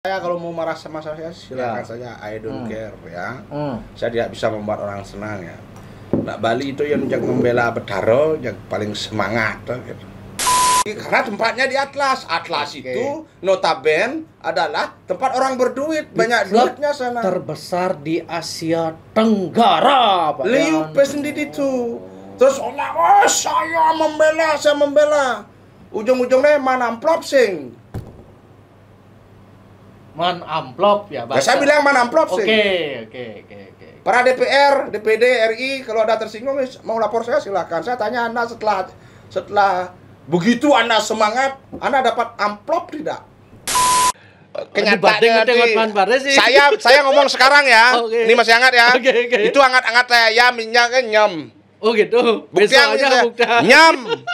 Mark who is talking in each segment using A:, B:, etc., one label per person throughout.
A: Saya kalau mau marah sama saya silakan saja, I don't care ya. Saya tidak bisa membuat orang senang ya. Nak Bali itu yang membela Bedaro yang paling semangat gitu. Karena tempatnya di Atlas. Atlas itu notabene adalah tempat orang berduit, banyak duitnya sana.
B: Terbesar di Asia Tenggara, Pak.
A: Liup sendiri itu. Terus orang, saya membela. Ujung-ujungnya mana amplop sing.
B: Man amplop ya, Pak.
A: Saya bilang man amplop sing.
B: Oke.
A: Para DPR, DPD, RI kalau ada tersinggung mau lapor saya silakan. Saya tanya Anda setelah begitu Anda semangat, Anda dapat amplop tidak? Kenyataannya saya ngomong sekarang ya. Ini masih hangat ya. Itu hangat-hangat ya minyaknya nyam.
B: Oh gitu.
A: Bukti aja nyam.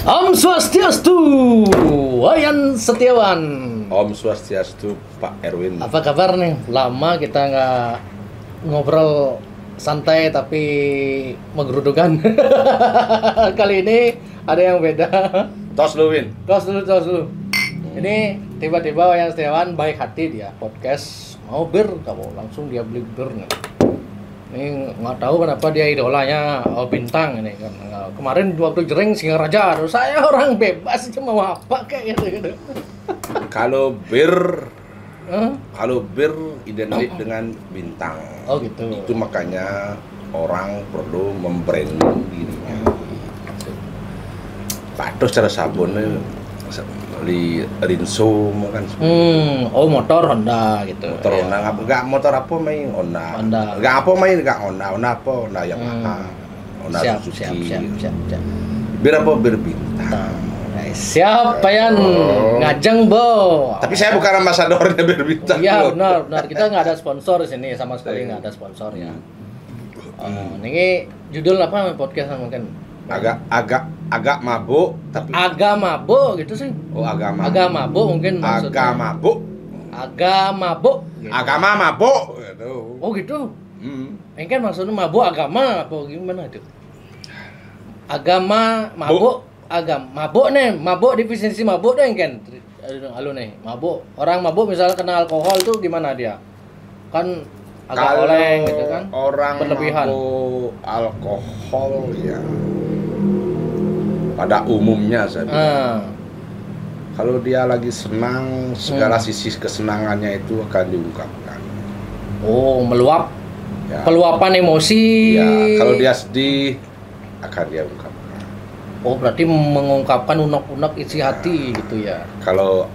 B: Om Swastiastu, Wayan Setiawan.
A: Om Swastiastu, Pak Erwin.
B: Apa kabar nih? Lama kita nggak ngobrol santai tapi menggerudukan. Kali ini ada yang beda.
A: Tos lu, Win.
B: Tos dulu. Ini tiba-tiba Wayan Setiawan baik hati dia podcast mau bir, kamu langsung dia beli bir nih. Ini nggak tahu kenapa dia idolanya Bintang ini kan. Kemarin waktu Jering Singaraja, saya orang bebas cuma mau apa kayak gitu.
A: Kalau bir identik dengan Bintang.
B: Oh gitu.
A: Itu makanya orang perlu membranding dirinya. Patus cara sabunnya di Rinso kan.
B: Oh motor Honda gitu.
A: Motor Honda enggak motor apa main Honda. Enggak apa main enggak Honda apa Honda yang mahal. Honda Suzuki. Siap. Bir apa bir Bintang.
B: Siapa yang ngajeng, Bo?
A: Tapi saya bukan ambasadornya bir Bintang.
B: Iya, benar. Kita nggak ada sponsor di sini sama sekali nggak ada sponsor ya. Ini judul apa podcast mungkin? Agak mabuk tapi
A: agak mabuk gitu sih.
B: Oh, agak mabuk mungkin maksudnya. Agama mabuk gitu. Oh gitu. Ini kan maksudnya mabuk agama apa gimana itu? Agama mabuk, mabuk nih, mabuk definisi mabuk deh kan. Halo nih, mabuk. Orang mabuk misalnya kena alkohol tuh gimana dia? Kan agak oleng gitu kan.
A: Orang
B: berlebihan.
A: Mabuk alkohol ya. Pada umumnya saya bilang. Kalau dia lagi senang, segala sisi kesenangannya itu akan diungkapkan.
B: Oh, meluap.
A: Ya.
B: Peluapan emosi.
A: Ya, kalau dia sedih akan dia ungkapkan.
B: Oh, berarti mengungkapkan unek-unek isi hati gitu ya.
A: Kalau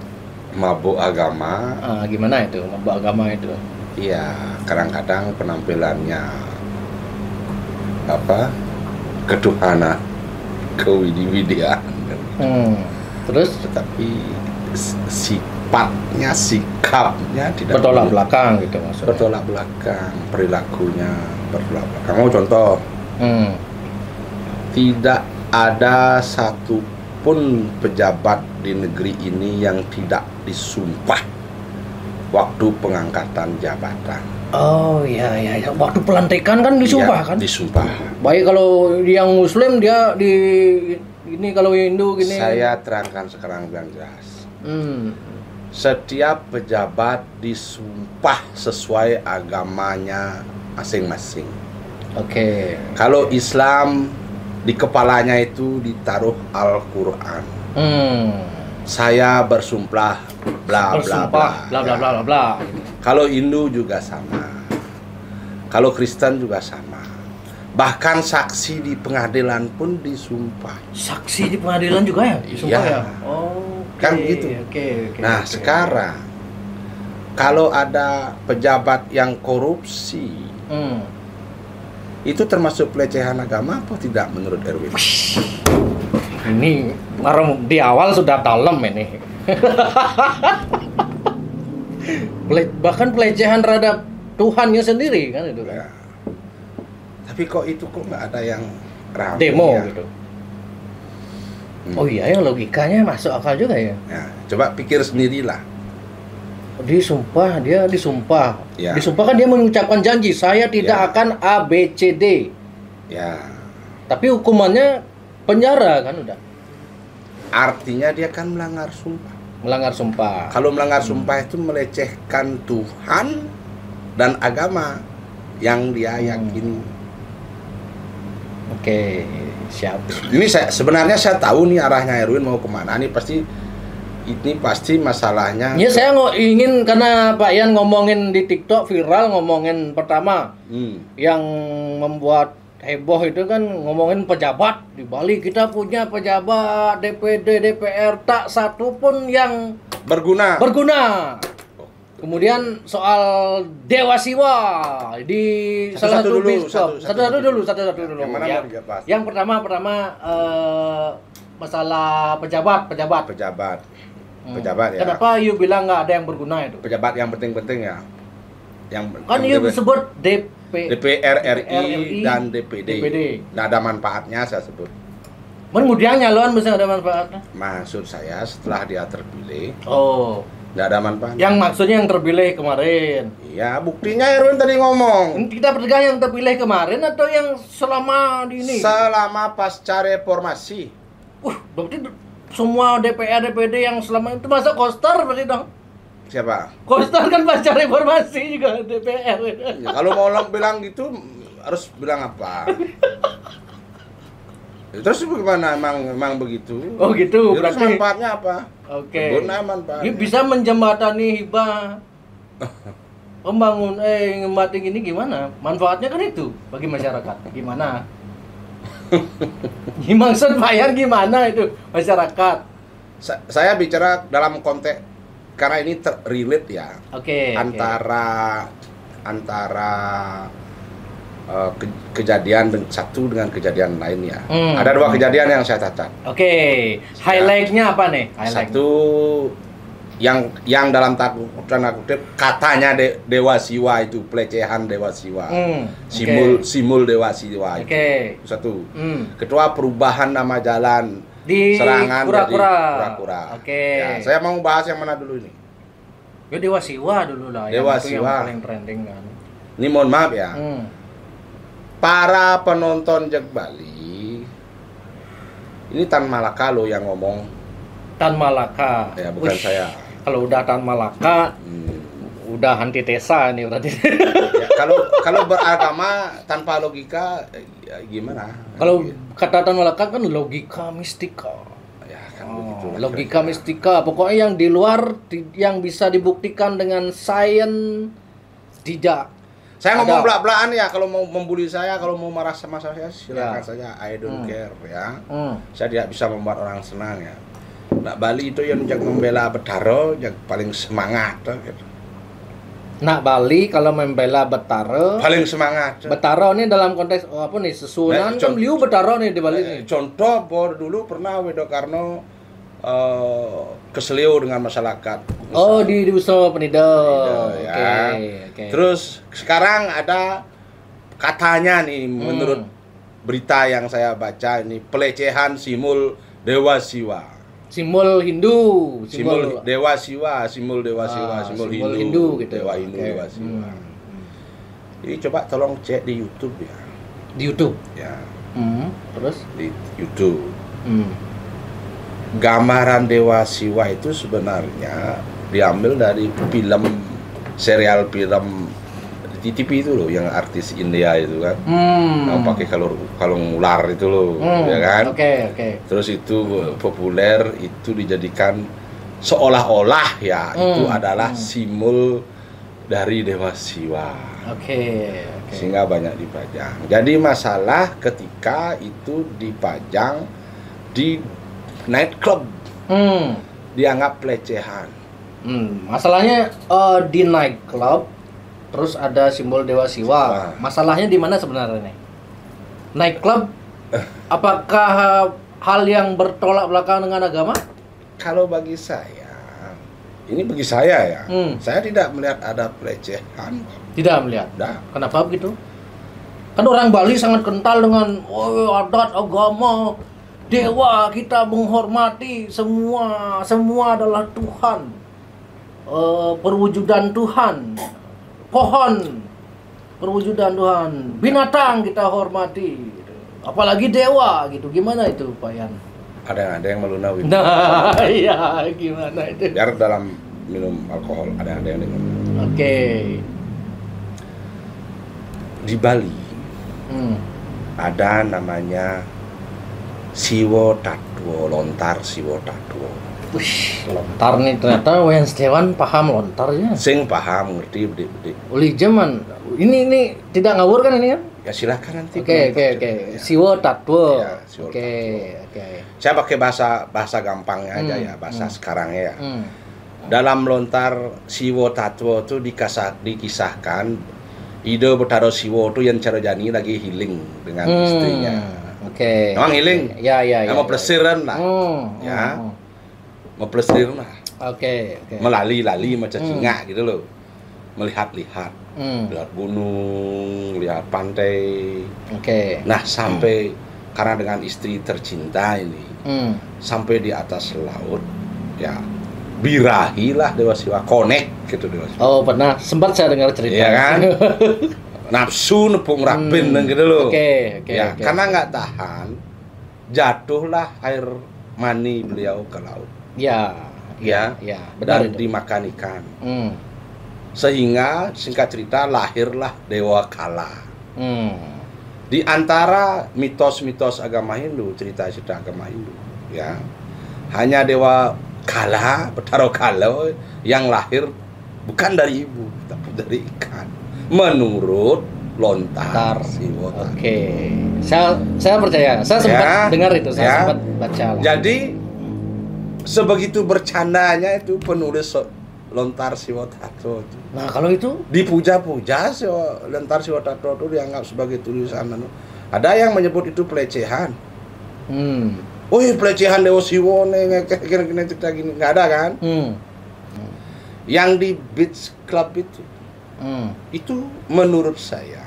A: mabuk agama,
B: gimana itu? Mabuk agama itu?
A: Iya, kadang-kadang penampilannya ketuhanan, kewidi-widian.
B: Terus
A: tetapi sikapnya tidak
B: bertolak belakang gitu maksudnya.
A: Bertolak belakang, perilakunya bertolak belakang. Mau contoh, tidak ada satupun pejabat di negeri ini yang tidak disumpah waktu pengangkatan jabatan.
B: Oh iya. Waktu pelantikan kan disumpah kan?
A: Disumpah.
B: Baik kalau yang Muslim dia di ini, kalau Hindu gini.
A: Saya terangkan sekarang dengan jelas. Setiap pejabat disumpah sesuai agamanya masing-masing.
B: Oke.
A: Kalau Islam di kepalanya itu ditaruh Al-Quran. Saya bersumpah bla bla bla. Kalau Hindu juga sama. Kalau Kristen juga sama. Bahkan saksi di pengadilan pun disumpah.
B: Saksi di pengadilan juga ya? Disumpah ya?
A: Oh, kan gitu. Nah, sekarang kalau ada pejabat yang korupsi, itu termasuk pelecehan agama apa tidak menurut Erwin?
B: Ini di awal sudah dalam ini. Bahkan pelecehan terhadap Tuhannya sendiri kan itu kan. Ya.
A: Tapi kok nggak ada yang ramai
B: demo
A: ya?
B: Gitu. Oh iya, yang logikanya masuk akal juga ya.
A: Coba pikir sendirilah.
B: Dia disumpah. Ya. Disumpah kan dia mengucapkan janji, saya tidak akan A, B, C, D.
A: Ya.
B: Tapi hukumannya penjara kan udah.
A: Artinya dia kan melanggar sumpah.
B: Melanggar sumpah.
A: Kalau melanggar sumpah itu melecehkan Tuhan dan agama yang dia yakini.
B: Oke, siap.
A: Ini sebenarnya saya tahu nih arahnya Erwin mau kemana. Ini pasti masalahnya.
B: Ya saya ingin, karena Pak Ian ngomongin di TikTok viral, ngomongin pertama yang membuat heboh itu kan ngomongin pejabat. Di Bali kita punya pejabat DPD, DPR, tak satu pun yang berguna. Kemudian soal Dewa Siwa di salah satu biskop. Satu dulu.
A: Yang mana
B: ya. Yang pertama masalah pejabat ya. Kenapa you bilang nggak ada yang berguna itu?
A: Pejabat yang penting-penting ya.
B: Kan you sebut
A: DPR RI dan DPD. Nggak ada manfaatnya saya sebut.
B: Kemudian nyalon bisa ada manfaatnya?
A: Maksud saya setelah dia terpilih.
B: Oh.
A: Nggak ada manfaat.
B: Yang maksudnya yang terpilih kemarin.
A: Iya, buktinya Erwin tadi ngomong.
B: Kita percaya yang terpilih kemarin atau yang selama di ini?
A: Selama pasca reformasi.
B: Berarti semua DPR, DPD yang selama itu masa Koster berarti dong?
A: Siapa?
B: Koster kan pasca reformasi juga DPR.
A: Ya, kalau mau bilang gitu harus bilang apa? Terus bagaimana emang begitu?
B: Oh gitu.
A: Terus
B: berarti
A: manfaatnya apa?
B: Oke.
A: Guna manfaatnya.
B: Ini bisa menjembatani hibah. Membangun ngematin ini gimana? Manfaatnya kan itu bagi masyarakat. Gimana? Maksud Pak Ian gimana itu masyarakat?
A: Saya bicara dalam konteks karena ini relate ya.
B: Oke.
A: Antara kejadian satu dengan kejadian lainnya. Ada dua kejadian yang saya catat.
B: Oke. Highlight-nya apa nih?
A: Satu yang dalam tanda kutip katanya Dewa Siwa itu pelecehan Dewa Siwa. Simul Dewa Siwa itu. Satu. Kedua, perubahan nama jalan
B: di
A: Serangan
B: Kura-Kura.
A: Ya, saya mau bahas yang mana dulu ini?
B: Ya Dewa Siwa dulu lah.
A: Dewa
B: yang
A: Siwa.
B: paling trending kan.
A: Ini mohon maaf ya. Para penonton Jag Bali, ini Tan Malaka loh yang ngomong.
B: Tan Malaka.
A: Ya, bukan saya.
B: Kalau udah Tan Malaka, udah antitesa nih berarti.
A: Ya, kalau beragama tanpa logika, ya gimana?
B: Kalau kata Tan Malaka kan logika mistika.
A: Ya kan begitu.
B: Logika mistika, pokoknya yang di luar yang bisa dibuktikan dengan sains tidak.
A: Saya ngomong belak-belakan ya, kalau mau membuli saya, kalau mau marah sama saya silakan saja, I don't care ya. Saya tidak bisa membuat orang senang ya. Nak Bali itu yang membela Betaro yang paling semangat gitu.
B: Nak Bali kalau membela Betaro
A: paling semangat.
B: Betaro ini dalam konteks apa nih, Susunan kan beliau Betaro nih di Bali nih.
A: Contoh dulu pernah Widokarno keseliu dengan masyarakat.
B: Oh, di Uso Penido.
A: Ya. Okay. Terus sekarang ada katanya nih menurut berita yang saya baca ini pelecehan simul Dewa Siwa.
B: Simul Hindu,
A: simul Dewa Siwa, simul Dewa Siwa, simul
B: Hindu gitu.
A: Dewa Hindu, Dewa Siwa. Jadi coba tolong cek di YouTube ya.
B: Di YouTube?
A: Ya.
B: Terus
A: di YouTube. Gambaran Dewa Siwa itu sebenarnya diambil dari serial film di TV itu loh, yang artis India itu kan, yang pakai kalung ular itu loh, ya kan?
B: Oke.
A: Terus itu populer, itu dijadikan seolah-olah ya itu adalah simbol dari Dewa Siwa.
B: Oke.
A: Sehingga banyak dipajang. Jadi masalah ketika itu dipajang di nightclub, dianggap pelecehan.
B: Masalahnya di nightclub terus ada simbol Dewa Siwa. Masalahnya di mana sebenarnya? Nightclub apakah hal yang bertolak belakang dengan agama?
A: Kalau bagi saya, ini bagi saya ya, saya tidak melihat ada pelecehan.
B: Tidak melihat.
A: Nah.
B: Kenapa begitu? Kan orang Bali sangat kental dengan adat agama. Dewa, kita menghormati semua adalah Tuhan, perwujudan Tuhan, pohon perwujudan Tuhan, binatang kita hormati. apalagi dewa gitu. Gimana itu Pak Yan?
A: Ada yang melunawi.
B: Nah, iya gimana itu?
A: Biar dalam minum alkohol ada yang minum.
B: Oke.
A: Di Bali ada namanya Siwo Tatwo, lontar Siwo Tatwo.
B: Wih, lontar nih ternyata Wayan Setiawan paham lontarnya.
A: Sing paham, ngerti, bedi.
B: Uli zaman ini tidak ngawur kan ini kan?
A: Ya silakan nanti.
B: Oke.
A: Ya.
B: Siwo Tatwo.
A: Ya, Siwo
B: Oke.
A: Saya pakai bahasa gampangnya aja ya, bahasa sekarangnya ya. Dalam lontar Siwo Tatwo itu dikisahkan ide Betaro Siwo itu yang Carajani lagi healing dengan istrinya.
B: Oke.
A: Emang healing?
B: Ya.
A: Mau pelesiran lah. Ya. Mau pelesiran lah.
B: Oke.
A: Melali macam singa gitu loh. Melihat-lihat. Lihat gunung, lihat pantai.
B: Oke.
A: Nah, sampai karena dengan istri tercinta ini, sampai di atas laut, ya birahilah Dewa Siwa, connect gitu Dewa Siwa.
B: Oh, pernah sempat saya dengar cerita.
A: Iya kan? Nafsu nepung rapin gitu loh.
B: Oke.
A: Karena nggak tahan, jatuhlah air mani beliau ke laut. Ya.
B: Benar
A: Dan
B: itu.
A: dimakan ikan. Sehingga singkat cerita lahirlah Dewa Kala. Di antara mitos-mitos agama Hindu, cerita-cerita agama Hindu, ya, hanya Dewa Kala, Betaro Kala yang lahir bukan dari ibu, tapi dari ikan. Menurut lontar Siwo.
B: Oke. Saya percaya. Saya sempat dengar itu, saya sempat baca.
A: Jadi sebegitu bercandanya itu penulis lontar Siwo Tatwo.
B: Nah, kalau itu
A: dipuja-puja lontar Siwo Tatwo itu dianggap sebagai tulisan. Ada yang menyebut itu pelecehan. Pelecehan Dewa Siwo nih, gini cerita gini, nggak ada kan? Yang di Beach Club itu menurut saya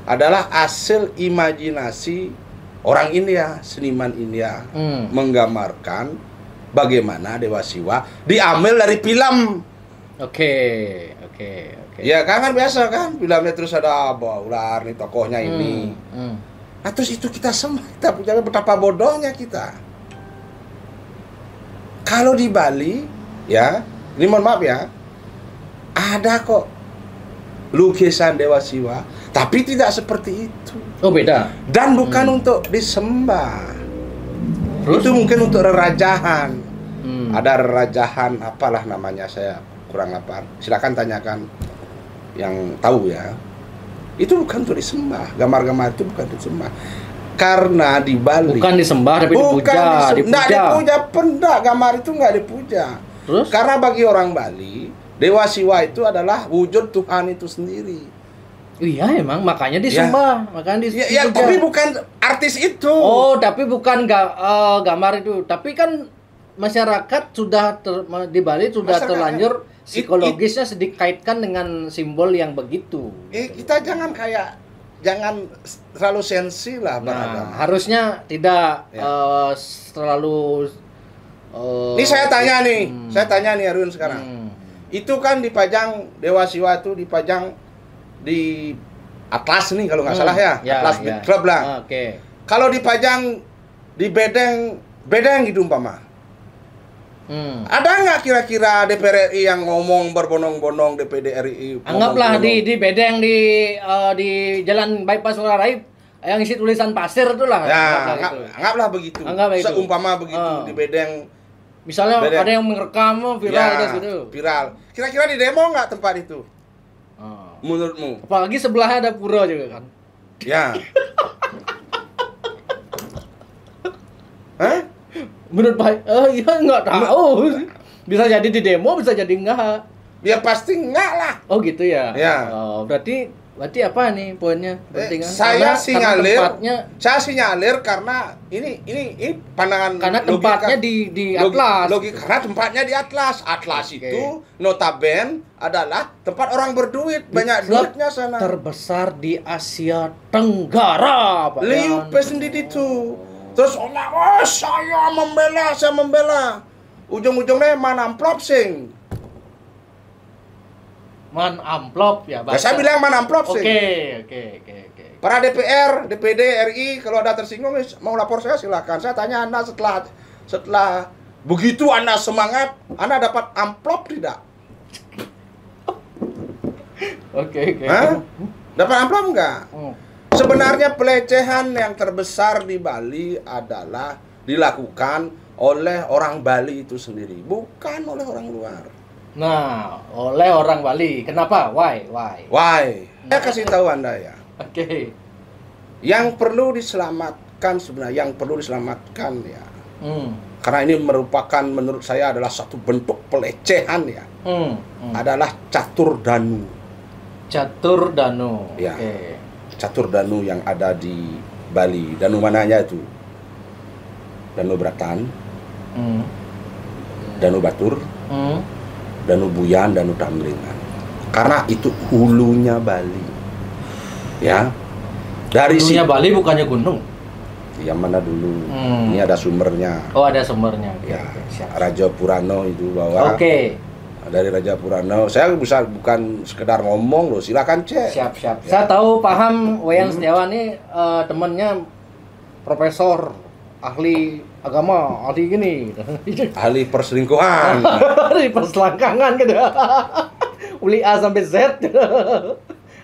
A: adalah hasil imajinasi orang India, seniman India, menggambarkan bagaimana Dewa Siwa diambil dari film. Oke. Ya kan biasa kan, filmnya terus ada ular nih tokohnya ini. Nah terus itu kita sembah, kita punya betapa bodohnya kita. Kalau di Bali, ya, ini mohon maaf ya, ada kok lukisan Dewa Siwa, tapi tidak seperti itu.
B: Oh beda.
A: Dan bukan untuk disembah. Terus? Itu mungkin untuk rerajahan. Ada rerajahan apalah namanya, saya kurang hafal. Silakan tanyakan yang tahu ya. Itu bukan untuk disembah. Gambar-gambar itu bukan disembah. Karena di Bali
B: bukan disembah tapi dipuja.
A: Enggak dipuja, enggak, gambar itu enggak dipuja.
B: Terus?
A: Karena bagi orang Bali, Dewa Siwa itu adalah wujud Tuhan itu sendiri.
B: Iya emang, makanya disembah, makanya dipuja.
A: Ya, tapi bukan artis itu.
B: Oh, tapi bukan gambar itu. Tapi kan masyarakat sudah di Bali sudah terlanjur psikologisnya dikaitkan dengan simbol yang begitu.
A: Kita jangan terlalu sensi lah beragama.
B: Harusnya tidak terlalu.
A: Ini saya tanya nih Arun sekarang. Itu kan dipajang Dewa Siwa itu dipajang di Atlas nih kalau nggak salah ya, Atlas Beach Club lah.
B: Oke.
A: Kalau dipajang di bedeng gitu umpama. Ada nggak kira-kira DPR RI yang ngomong berbondong-bondong DPD RI?
B: Anggaplah di bedeng di Jalan Bypass Ngurah yang isi tulisan pasir itulah.
A: Ya, anggaplah begitu. Seumpama begitu di bedeng.
B: Misalnya ada yang merekam viral gitu.
A: Viral. Kira-kira di demo nggak tempat itu? Menurutmu?
B: Apalagi sebelahnya ada pura juga kan?
A: Ya. Hah?
B: Menurut Pak, ya nggak tahu. Bisa jadi di demo, bisa jadi enggak.
A: Ya pasti enggak lah.
B: Oh gitu ya.
A: Ya.
B: Oh, berarti apa nih poinnya?
A: Saya sinyalir karena ini pandangan
B: karena tempatnya di Atlas.
A: Karena tempatnya di Atlas. Atlas itu notabene adalah tempat orang berduit, banyak duitnya sana.
B: Terbesar di Asia Tenggara, Pak.
A: Liu sendiri itu. Terus saya membela. Ujung-ujungnya mana amplop sing.
B: Man amplop ya,
A: Saya bilang man amplop sih.
B: Oke.
A: para DPR, DPD, RI, kalau ada tersinggung mau lapor saya silakan. Saya tanya Anda setelah begitu Anda semangat, Anda dapat amplop tidak?
B: Oke.
A: Dapat amplop enggak? Sebenarnya pelecehan yang terbesar di Bali adalah dilakukan oleh orang Bali itu sendiri, bukan oleh orang luar.
B: Nah, oleh orang Bali. Kenapa? Why?
A: Saya kasih tahu Anda ya.
B: Oke.
A: Yang perlu diselamatkan sebenarnya, ya. Karena ini merupakan menurut saya adalah satu bentuk pelecehan ya. Adalah catur danu. Ya.
B: Oke.
A: Catur danu yang ada di Bali. Danu mananya itu? Danu Bratan, Danu Batur, Danu Buyan, Danu Tamlingan. Karena itu hulunya Bali. Ya. Dari
B: hulunya Bali bukannya gunung.
A: Yang mana dulu? Ini ada sumbernya.
B: Oh, ada sumbernya.
A: Ya. Raja Purano itu bahwa.
B: Oke.
A: Dari Raja Purano. Saya bukan sekedar ngomong loh, silakan cek.
B: Siap. Ya. Saya tahu paham Wayan Setiawan ini temannya profesor, ahli agama, ahli gini.
A: Ahli perselingkuhan.
B: Ahli perselangkangan gitu. Uli A sampai Z.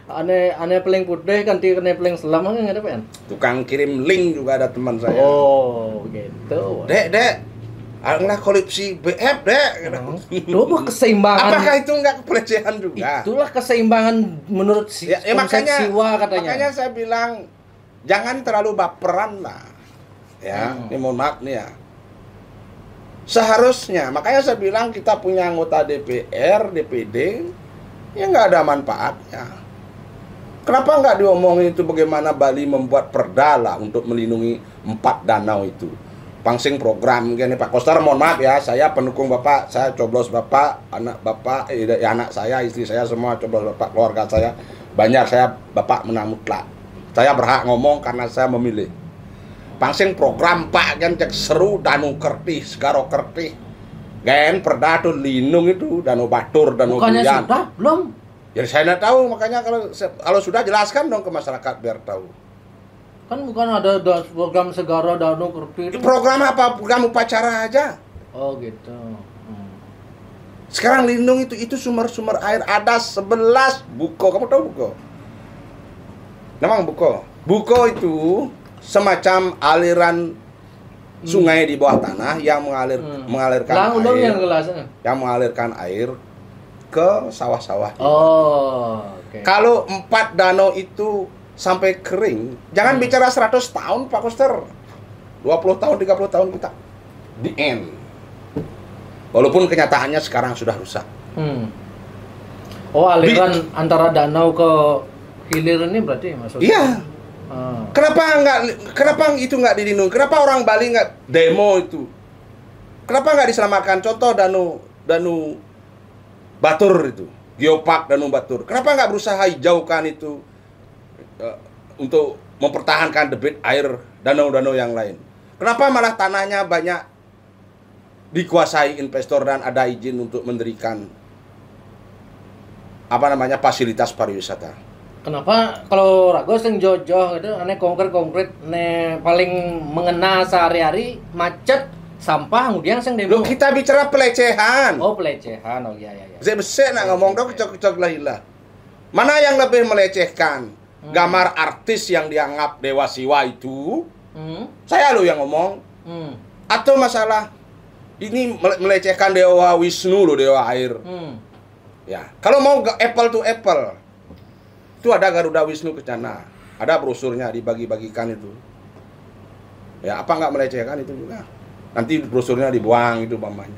B: Aneh paling putih kan kena paling selam kan ada kan?
A: Tukang kirim link juga ada teman saya.
B: Oh, gitu.
A: Dek. Nggak korupsi BF, Dek.
B: Itu keseimbangan.
A: Apakah itu nggak pelecehan juga?
B: Itulah keseimbangan menurut konsep Siwa katanya.
A: Makanya saya bilang jangan terlalu baperan lah. Ya, ini mohon maaf nih ya. Seharusnya, makanya saya bilang kita punya anggota DPR, DPD, ya nggak ada manfaatnya. Kenapa nggak diomongin itu bagaimana Bali membuat perda lah untuk melindungi 4 danau itu? Pangsing program gini Pak Koster, mohon maaf ya, saya pendukung Bapak, saya coblos Bapak, anak Bapak, anak saya, istri saya semua coblos Bapak, keluarga saya, banyak saya Bapak menang mutlak. Saya berhak ngomong karena saya memilih. Pangsing program Pak kan cek seru Danu Kertih, Segaro Kertih. Gen perda tuh lindung itu Danu Batur, Danu Buyan.
B: Bukannya sudah belum?
A: Ya saya nggak tahu, makanya kalau sudah jelaskan dong ke masyarakat biar tahu.
B: Kan bukan ada program Segara Danu Kertih itu.
A: Program apa? Program upacara aja.
B: Oh gitu.
A: Sekarang lindung itu sumber-sumber air ada 11 buko. Kamu tahu buko? Memang buko. Buko itu semacam aliran sungai di bawah tanah yang mengalirkan air. Yang mengalirkan air ke sawah-sawah.
B: Oh, oke.
A: Kalau 4 danau itu sampai kering, jangan bicara 100 tahun Pak Koster. 20 tahun, 30 tahun kita di end. Walaupun kenyataannya sekarang sudah rusak.
B: Oh, aliran antara danau ke hilir ini berarti maksudnya?
A: Iya. Kenapa itu nggak dilindungi? Kenapa orang Bali nggak demo itu? Kenapa nggak diselamatkan? Contoh Danu Batur itu, Geopark Danu Batur. Kenapa nggak berusaha hijaukan itu untuk mempertahankan debit air danau-danau yang lain? Kenapa malah tanahnya banyak dikuasai investor dan ada izin untuk mendirikan fasilitas pariwisata?
B: Kenapa kalau Ragos yang jojo itu aneh konkret paling mengena sehari-hari macet sampah kemudian sing demo.
A: Kita bicara pelecehan.
B: Oh, pelecehan. Oh iya.
A: Saya besek nak ngomong dong kecok-kecok lah. Mana yang lebih melecehkan? Gambar artis yang dianggap dewa siwa itu? Saya lo yang ngomong. Atau masalah ini melecehkan dewa Wisnu lo, dewa air. Ya, kalau mau apple to apple. Itu ada Garuda Wisnu Kencana. Ada brosurnya dibagi-bagikan itu. Ya, apa nggak melecehkan itu juga? Nanti brosurnya dibuang itu mamanya.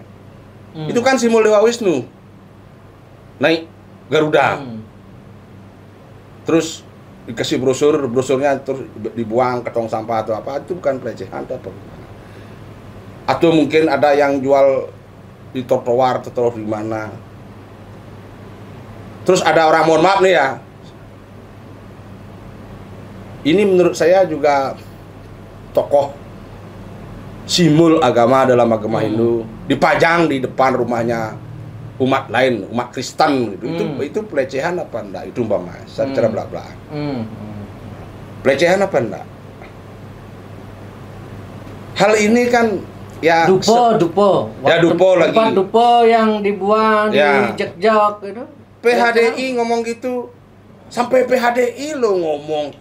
A: Itu kan simbol Dewa Wisnu. Naik Garuda. Terus dikasih brosurnya terus dibuang ke tong sampah atau apa, itu bukan pelecehan atau apa. Atau mungkin ada yang jual di trotoar di mana. Terus ada orang, mohon maaf nih ya. Ini menurut saya juga tokoh simbol agama dalam agama Hindu dipajang di depan rumahnya umat lain, umat Kristen gitu. Itu pelecehan apa enggak? Itu secara belak-belakan. Pelecehan apa enggak? Hal ini kan ya
B: dupo.
A: Ya dupo lagi.
B: Tempat dupo yang dibuang
A: Ya.
B: di jek-jek gitu.
A: PHDI ngomong gitu. Sampai PHDI lo ngomong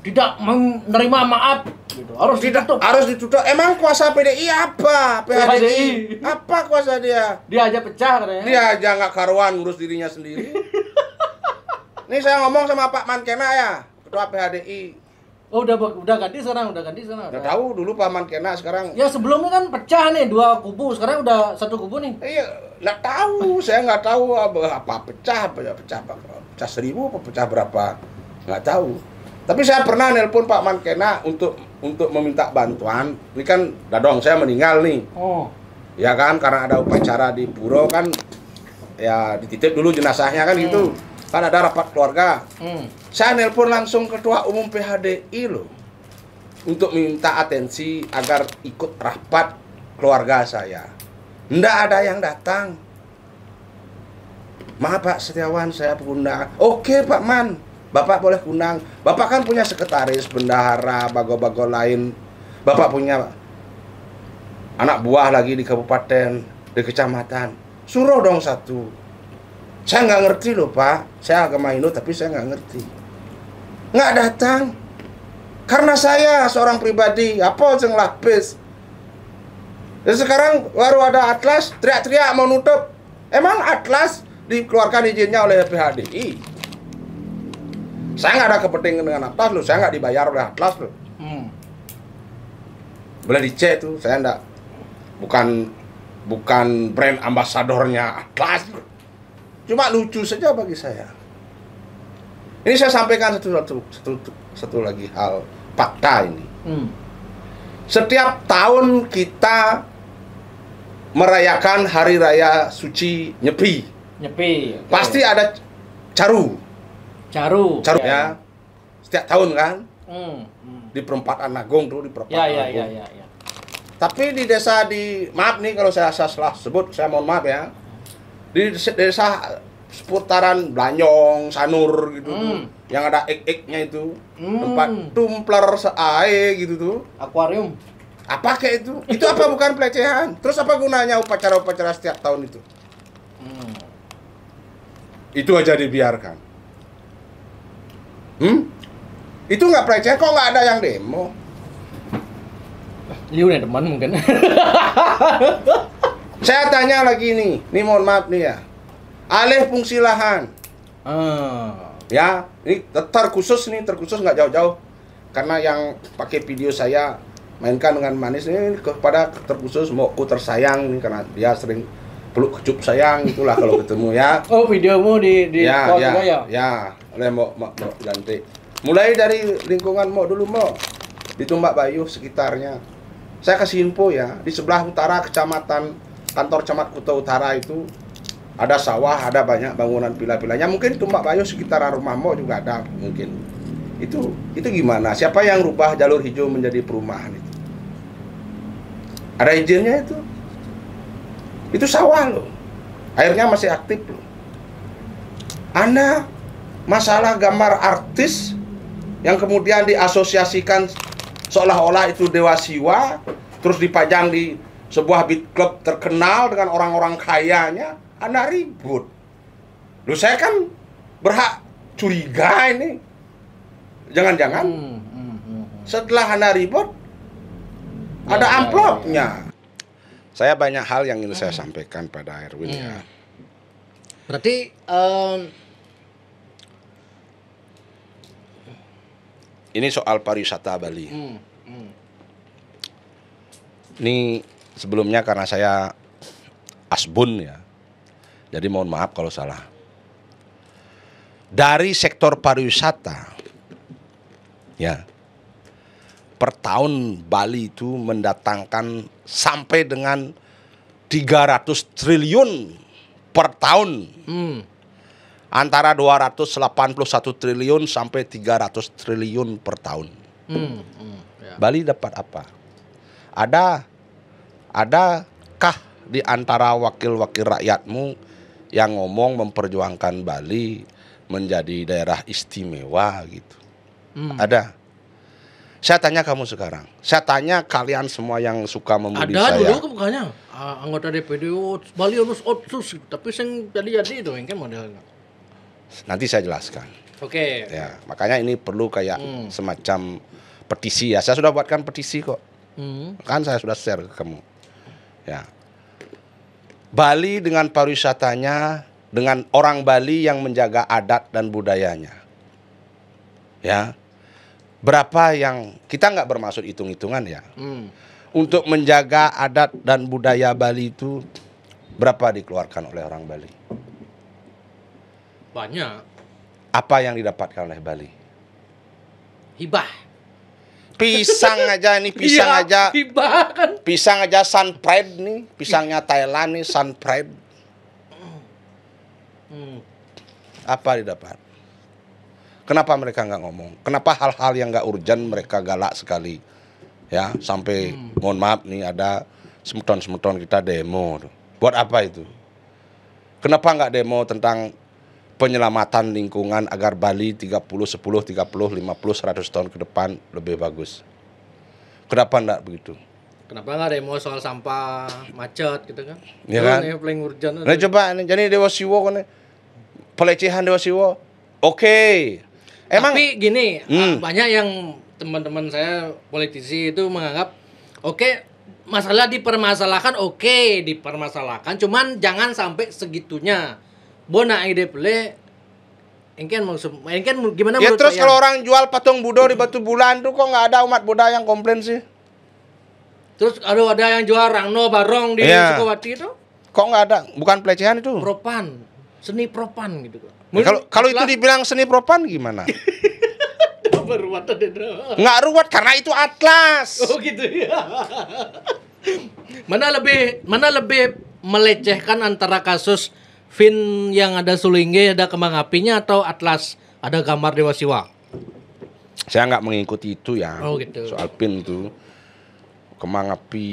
B: Tidak menerima maaf gitu. Harus
A: ditutup. Emang kuasa PDI apa? PHDI. Apa kuasa dia?
B: Dia aja pecah katanya.
A: Dia aja nggak karuan ngurus dirinya sendiri. Nih saya ngomong sama Pak Mankena ya, Ketua PHDI.
B: Oh udah ganti sekarang.
A: Udah tahu dulu Pak Mankena, sekarang.
B: Ya sebelumnya kan pecah nih 2 kubu, sekarang udah 1 kubu nih.
A: Iya, nggak tahu. Saya nggak tahu apa pecah 1000 apa pecah berapa, nggak tahu. Tapi saya pernah nelpon Pak Mankena untuk meminta bantuan. Ini kan dadong saya meninggal nih.
B: Oh.
A: Ya kan, karena ada upacara di puro kan, ya dititip dulu jenazahnya kan gitu. Kan ada rapat keluarga. Saya nelpon langsung Ketua Umum PHDI loh, untuk minta atensi agar ikut rapat keluarga saya. Nggak ada yang datang. Maaf Pak Setiawan, saya undang. Oke Pak Man, Bapak boleh undang. Bapak kan punya sekretaris, bendahara, bago-bago lain. Bapak punya anak buah lagi di kabupaten, di kecamatan. Suruh dong satu. Saya nggak ngerti loh Pak, saya agama Hindu tapi saya nggak ngerti. Nggak datang. Karena saya seorang pribadi, apa yang lapis. Dan sekarang baru ada atlas, teriak-teriak mau nutup. Emang atlas dikeluarkan izinnya oleh PHDI? Saya nggak ada kepentingan dengan atlas loh, saya nggak dibayar oleh atlas loh. Boleh dicek tuh, saya nggak, bukan brand ambasadornya atlas loh. Cuma lucu saja bagi saya. Ini saya sampaikan satu lagi hal fakta ini. Setiap tahun kita merayakan hari raya suci Nyepi.
B: Okay.
A: Pasti ada caru ya. Setiap tahun kan. Di perempatan Agung tuh, di perempatan Agung.
B: Ya.
A: Tapi di desa maaf nih kalau saya salah sebut, saya mohon maaf ya. Di desa seputaran Blanyong, Sanur gitu tuh, yang ada ek-eknya itu, tempat tumpler seae gitu tuh,
B: akuarium.
A: Apa kayak itu? Itu apa bukan pelecehan? Terus apa gunanya upacara-upacara setiap tahun itu? Itu aja dibiarkan. Itu nggak pelecehan, kok nggak ada yang demo?
B: Liu nih teman mungkin.
A: Saya tanya lagi nih mohon maaf nih ya. Alih fungsi lahan. Ya, ini terkhusus nggak jauh-jauh. Karena yang pakai video saya mainkan dengan manis ini kepada terkhusus Mokku tersayang nih, karena dia sering peluk kecup sayang itulah kalau ketemu ya.
B: Oh, videomu di
A: ya. Ya, oleh Mok ganti. Mulai dari lingkungan Mok dulu Mok. Di Tumbak Bayuh sekitarnya. Saya kasih info ya, di sebelah utara kecamatan kantor Camat Kuta Utara itu ada sawah, ada banyak bangunan villa-villanya. Mungkin Tumbak Bayuh sekitar rumah Mo juga ada mungkin. Itu gimana? Siapa yang rubah jalur hijau menjadi perumahan itu? Ada izinnya itu? Itu sawah loh. Airnya masih aktif loh. Anda masalah gambar artis yang kemudian diasosiasikan seolah-olah itu Dewa Siwa, terus dipajang di sebuah beat club terkenal dengan orang-orang kayanya, Anda ribut. Loh, saya kan berhak curiga ini. Jangan-jangan setelah Anda ribut ada amplopnya. Saya banyak hal yang ingin saya sampaikan pada Erwin ya.
B: Berarti
A: ini soal pariwisata Bali. Ini sebelumnya karena saya asbun ya, jadi mohon maaf kalau salah. Dari sektor pariwisata, ya, per tahun Bali itu mendatangkan sampai dengan 300 triliun per tahun. Antara 281 triliun sampai 300 triliun per tahun. Ya. Bali dapat apa? Adakah di antara wakil-wakil rakyatmu yang ngomong memperjuangkan Bali menjadi daerah istimewa gitu? Ada. Saya tanya kamu sekarang. Saya tanya kalian semua yang suka membuli
B: ada
A: saya.
B: dulu bukannya anggota DPD Bali harus otsus, tapi sing jadi itu kan modelnya.
A: Nanti saya jelaskan.
B: Oke.
A: Ya, makanya ini perlu kayak semacam petisi ya. Saya sudah buatkan petisi kok. Kan saya sudah share ke kamu. Ya. Bali dengan pariwisatanya, dengan orang Bali yang menjaga adat dan budayanya. Ya. Berapa yang kita nggak bermaksud hitung-hitungan ya. Untuk menjaga adat dan budaya Bali itu berapa dikeluarkan oleh orang Bali?
B: Banyak.
A: Apa yang didapatkan oleh Bali?
B: Hibah.
A: Pisang aja ini, pisang
B: Iya,
A: aja.
B: hibah kan.
A: Pisang aja Sun Pride nih, pisangnya Thailand nih Sun Pride. Apa didapat? Kenapa mereka nggak ngomong? Kenapa hal-hal yang nggak urgent mereka galak sekali? Ya, sampai mohon maaf nih ada semeton-semeton kita demo. Buat apa itu? Kenapa nggak demo tentang penyelamatan lingkungan agar Bali 30, 10, 30, 50, 100 tahun ke depan lebih bagus? Kenapa nggak begitu?
B: Kenapa nggak demo soal sampah macet gitu kan?
A: Ya kan?
B: Ini paling urgent.
A: Nah coba nih, jadi Dewa Siwo kan pelecehan Dewa Siwo. Oke. Emang
B: tapi gini, banyak yang teman-teman saya politisi itu menganggap masalah dipermasalahkan, dipermasalahkan, cuman jangan sampai segitunya. Bona ide pele engken gimana
A: ya
B: menurut
A: terus
B: Pak
A: kalau
B: Yan?
A: orang jual patung Buddha di Batu Bulan tuh kok nggak ada umat Buddha yang komplain sih?
B: Terus ada yang jual Rangno Barong di Sukawati itu?
A: Kok nggak ada? Bukan pelecehan itu?
B: Propan, seni propan gitu.
A: Kalau itu dibilang seni propan gimana? Nggak ruwet karena itu atlas.
B: Oh gitu ya. Mana lebih melecehkan antara kasus Vin yang ada sulingnya, ada kembang apinya, atau atlas ada gambar Dewa Siwa?
A: Saya nggak mengikuti itu ya.
B: Oh gitu.
A: Soal pin itu kembang api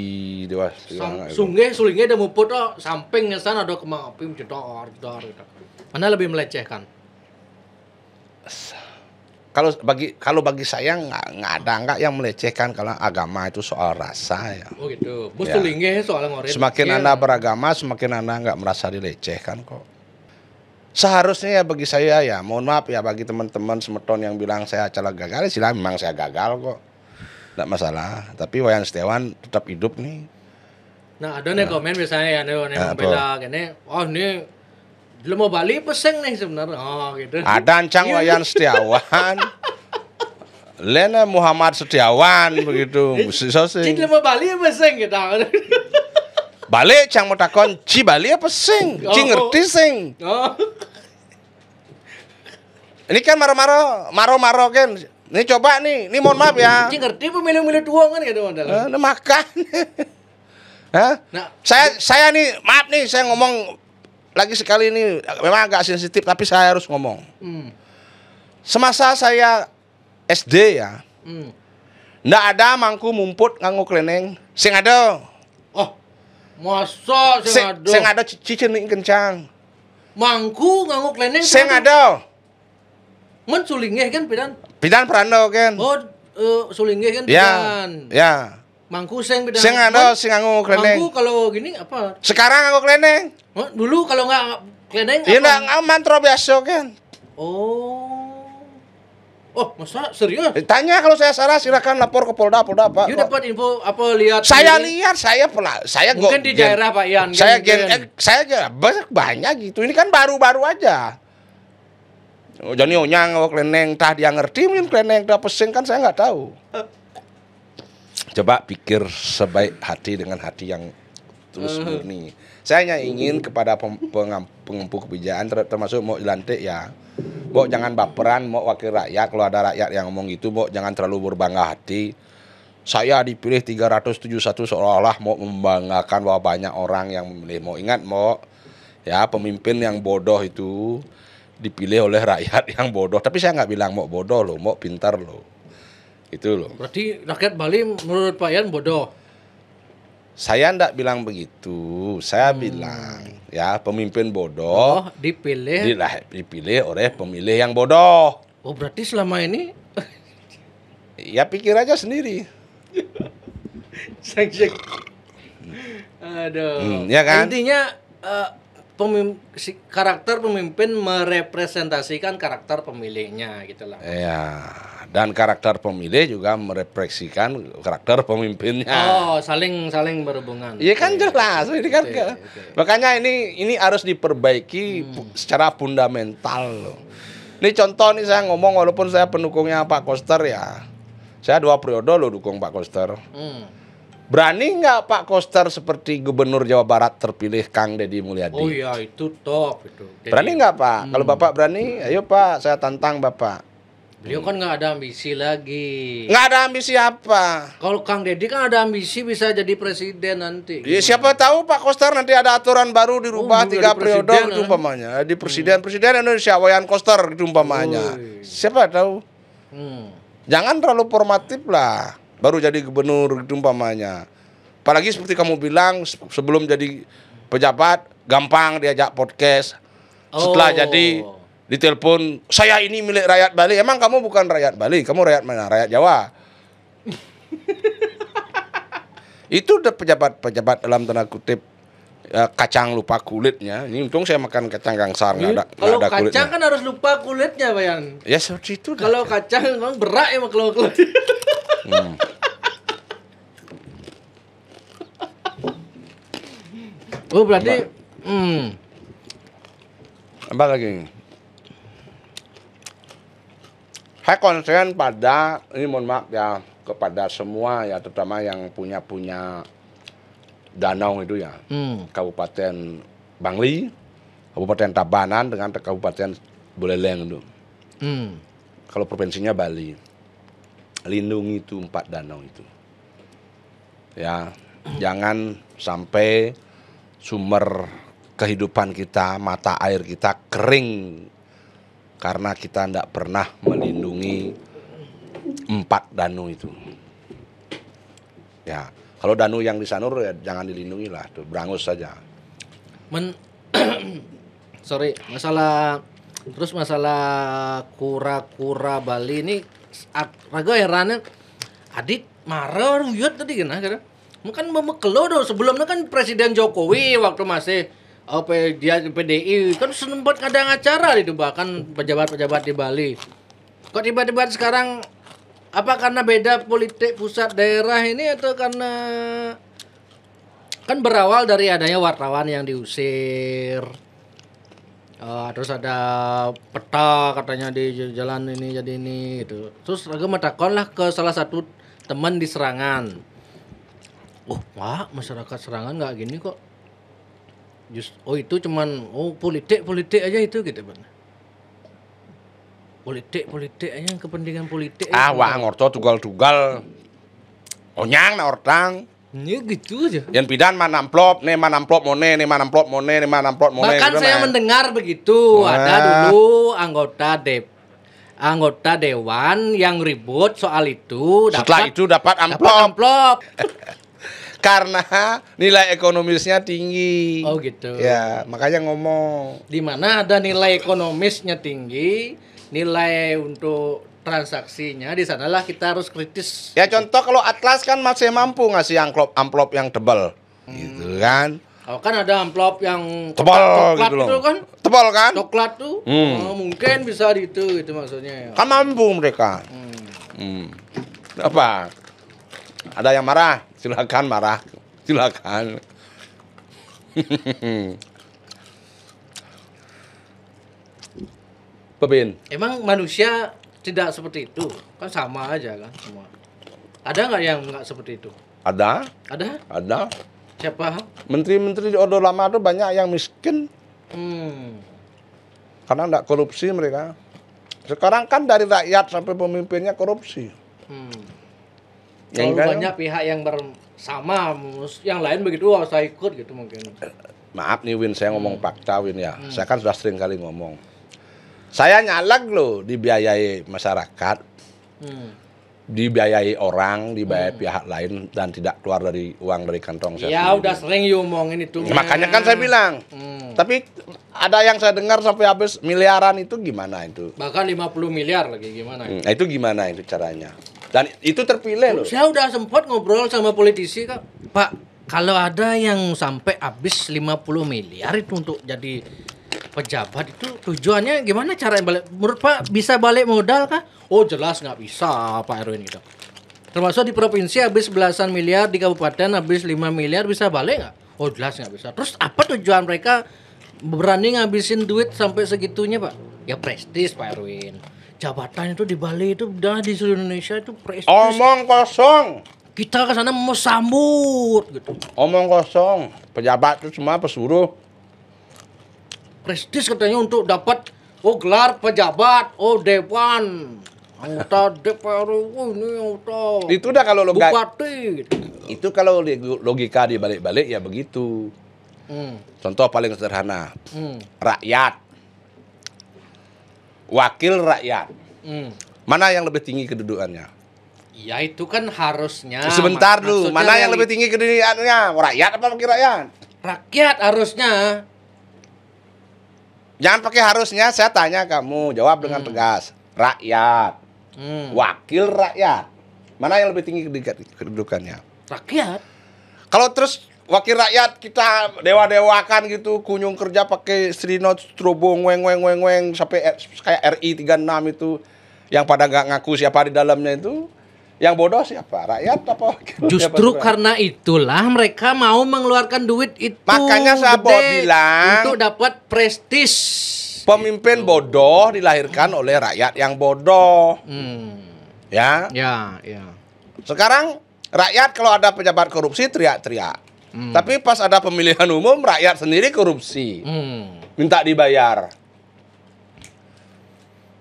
A: Dewa Siwa.
B: Sulingnya ada muput sampingnya sana ada kembang api jedor gitu. Mana lebih melecehkan?
A: Kalau bagi saya nggak yang melecehkan kalau agama itu soal rasa ya.
B: Oh gitu. Bos
A: Ya.
B: sulingnya soal ngoret.
A: Semakin Anda beragama, semakin Anda nggak merasa dilecehkan kok. Seharusnya ya bagi saya ya, mohon maaf ya bagi teman-teman semeton yang bilang saya acala gagal, silakan, memang saya gagal kok. Nggak masalah. Tapi Wayan Setiawan tetap hidup nih.
B: Nah ada nih komen biasanya ya, nih membela gini, ini lu mau Bali peseng nih sebenarnya. Oh gitu.
A: Ada Ancang Wayan Setiawan. Lena Muhammad Setiawan begitu.
B: Cik lu mau Bali peseng gitu.
A: Balik cang mau takon, Ci Bali apa sing? Ci ngerti sing.
B: Oh.
A: Ini kan maro-maro kan. Ini coba nih, ini mohon maaf ya.
B: Cik ngerti pemilih-milih tua kan gitu modal.
A: Makan. Hah?
B: Nah,
A: saya nih, maaf nih saya ngomong lagi sekali ini memang agak sensitif tapi saya harus ngomong. Semasa saya SD ya, ndak ada mangku mumput nganggo kleneng. Sing ada.
B: Oh, masa
A: sing ada cicing kencang.
B: Mangku nganggo kleneng.
A: Sing ada.
B: Men sulingnya kan
A: Pidan perando kan.
B: Oh, sulingnya kan pidan.
A: Ya.
B: Mangku sing pidan.
A: Sing ada sing nganggo kleneng.
B: Mangku kalau gini apa?
A: Sekarang nganggo kleneng.
B: Oh, dulu kalau nggak kleneng
A: apa? Iya nggak mantra biasa kan.
B: Oh, masa serius?
A: Tanya kalau saya salah silakan lapor ke Polda Pak.
B: You dapat info apa lihat?
A: Saya lihat, saya
B: mungkin di daerah Pak Yan.
A: Saya banyak gitu. Ini kan baru-baru aja. Jadi onyang kleneng tah dia ngerti mungkin kleneng tah pesing kan saya nggak tahu. Coba pikir sebaik hati dengan hati yang tulus murni. Saya hanya ingin kepada pengempu kebijakan termasuk mau dilantik ya. Mbok jangan baperan, mau wakil rakyat, kalau ada rakyat yang ngomong gitu, mbok jangan terlalu berbangga hati. Saya dipilih 371 seolah-olah mau membanggakan bahwa banyak orang yang memilih. Mau ingat, mbok, ya pemimpin yang bodoh itu dipilih oleh rakyat yang bodoh. Tapi saya nggak bilang mbok bodoh loh, mbok pintar loh. Itu loh.
B: Berarti rakyat Bali menurut Pak Yan bodoh?
A: Saya enggak bilang begitu. Saya bilang ya pemimpin bodoh
B: dipilih
A: oleh pemilih yang bodoh.
B: Oh berarti selama ini
A: Ya pikir aja sendiri.
B: Sek. Aduh.
A: Ya kan?
B: Intinya karakter pemimpin merepresentasikan karakter pemilihnya gitulah.
A: Ya, dan karakter pemilih juga merepresikan karakter pemimpinnya.
B: Oh, saling berhubungan.
A: Iya kan jelas, ini kan. Makanya ini harus diperbaiki secara fundamental loh. Ini contoh nih saya ngomong walaupun saya pendukungnya Pak Koster ya. Saya 2 periode loh dukung Pak Koster. Berani nggak Pak Koster seperti Gubernur Jawa Barat terpilih Kang Deddy Mulyadi?
B: Oh iya, itu top itu.
A: Berani nggak Pak? Kalau Bapak berani, ayo Pak, saya tantang Bapak.
B: Beliau kan nggak ada ambisi lagi.
A: Nggak ada ambisi apa?
B: Kalau Kang Deddy kan ada ambisi bisa jadi presiden nanti.
A: Ya, siapa tahu Pak Koster nanti ada aturan baru dirubah 3 periode gitu umpamanya. Di presiden Indonesia Wayan Koster gitu umpamanya. Siapa tahu? Jangan terlalu formatif lah. Baru jadi gubernur gitu umpamanya. Apalagi seperti kamu bilang sebelum jadi pejabat gampang diajak podcast. Setelah jadi ditelepon, saya ini milik rakyat Bali. Emang kamu bukan rakyat Bali, kamu rakyat mana? Rakyat Jawa. Itu udah pejabat-pejabat dalam tanda kutip kacang lupa kulitnya. Ini untung saya makan kacang gangsar nggak ada
B: kalau
A: kulitnya.
B: Kacang kan harus lupa kulitnya, Bayan.
A: Ya seperti itu.
B: Kalau kacang memang berat ya kalau kulit. Oh berarti
A: apa lagi? Saya konsen pada ini, mohon maaf ya, kepada semua ya, terutama yang punya danau itu ya, Kabupaten Bangli, Kabupaten Tabanan dengan Kabupaten Buleleng itu. Kalau provinsinya Bali, lindungi itu 4 danau itu. Ya, jangan sampai sumber kehidupan kita, mata air kita kering karena kita tidak pernah melindungi 4 danau itu. Ya, kalau danau yang di Sanur ya jangan dilindungi lah, tuh berangus saja.
B: Masalah kura-kura Bali ini raga herannya adik marah ruyut tadi kan kan memekelo doh sebelumnya kan Presiden Jokowi waktu masih dia PDI kan sempat ngadain acara itu bahkan pejabat-pejabat di Bali. Kok tiba-tiba sekarang apa karena beda politik pusat daerah ini atau karena kan berawal dari adanya wartawan yang diusir. Terus ada peta katanya di jalan ini jadi ini gitu. Terus raga matakon lah ke salah satu teman di Serangan. Oh Pak, masyarakat Serangan nggak gini kok. Itu cuman politik aja itu gitu Bang. Politik aja kepentingan politik.
A: Wah ngorto tugal-tugal. Onyang na ortang.
B: Ini gitu aja.
A: Yang pidan mana amplop, nih mana amplop mone.
B: Bahkan gitu saya mendengar begitu. Ada dulu anggota dewan yang ribut soal itu.
A: Setelah itu dapat amplop. Karena nilai ekonomisnya tinggi.
B: Oh gitu.
A: Ya, makanya ngomong.
B: Di mana ada nilai ekonomisnya tinggi, nilai untuk transaksinya, di sanalah kita harus kritis.
A: Ya contoh kalau Atlas kan masih mampu ngasih amplop yang tebal. Gitu kan.
B: Oh kan ada amplop yang
A: tebal
B: coklat
A: gitu loh.
B: Itu kan?
A: Tebal kan?
B: Coklat tuh. Mungkin bisa itu maksudnya.
A: Kan mampu mereka. Apa? Ada yang marah? Silakan marah. Silakan. Pebin.
B: Emang manusia tidak seperti itu? Kan sama aja kan semua. Ada nggak yang nggak seperti itu?
A: Ada.
B: Ada? Siapa?
A: Menteri-menteri di Orde Lama itu banyak yang miskin. Karena enggak korupsi mereka. Sekarang kan dari rakyat sampai pemimpinnya korupsi.
B: Kalau banyak pihak yang bersama, yang lain begitu, saya ikut gitu mungkin.
A: Maaf nih Win, saya ngomong fakta Win ya. Saya kan sudah sering kali ngomong. Saya nyalek loh dibiayai masyarakat. Dibiayai orang, dibiayai pihak lain dan tidak keluar dari uang dari kantong saya.
B: Ya udah sering ngomongin itu.
A: Makanya kan saya bilang. Tapi ada yang saya dengar sampai habis miliaran itu gimana itu?
B: Bahkan 50 miliar lagi gimana?
A: Itu gimana itu caranya? Dan itu terpilih loh.
B: Saya udah sempat ngobrol sama politisi, Kak. Pak, kalau ada yang sampai habis 50 miliar itu untuk jadi pejabat itu tujuannya gimana cara balik? Menurut Pak bisa balik modal kah? Oh jelas nggak bisa Pak Erwin gitu. Termasuk di provinsi habis belasan miliar, di kabupaten habis 5 miliar bisa balik nggak? Oh jelas nggak bisa. Terus apa tujuan mereka berani ngabisin duit sampai segitunya Pak? Ya prestis Pak Erwin. Jabatan itu di Bali itu udah di seluruh Indonesia itu prestis.
A: Omong kosong.
B: Kita ke sana mau sambut gitu.
A: Omong kosong. Pejabat itu semua pesuruh.
B: Prestis katanya untuk dapat gelar pejabat, dewan, anggota DPR, ini anggota.
A: Itu udah kalau
B: bupati.
A: Itu kalau logika dibalik-balik ya begitu. Contoh paling sederhana. Rakyat. Wakil rakyat. Mana yang lebih tinggi kedudukannya?
B: Ya itu kan harusnya.
A: Sebentar dulu, mana yang lebih tinggi kedudukannya? Rakyat apa wakil rakyat?
B: Rakyat harusnya.
A: Jangan pakai harusnya, saya tanya kamu, jawab dengan tegas. Rakyat. Wakil rakyat. Mana yang lebih tinggi kedudukannya?
B: Rakyat.
A: Kalau terus wakil rakyat kita dewa-dewakan gitu, kunjung kerja pakai Srinot Strobong weng sampai kayak RI 36 itu yang pada nggak ngaku siapa di dalamnya itu. Yang bodoh siapa? Rakyat apa?
B: Justru karena itulah mereka mau mengeluarkan duit itu.
A: Makanya saya bilang
B: untuk dapat prestis.
A: Pemimpin bodoh dilahirkan oleh rakyat yang bodoh. Ya. Sekarang rakyat kalau ada pejabat korupsi teriak-teriak. Tapi pas ada pemilihan umum rakyat sendiri korupsi. Minta dibayar.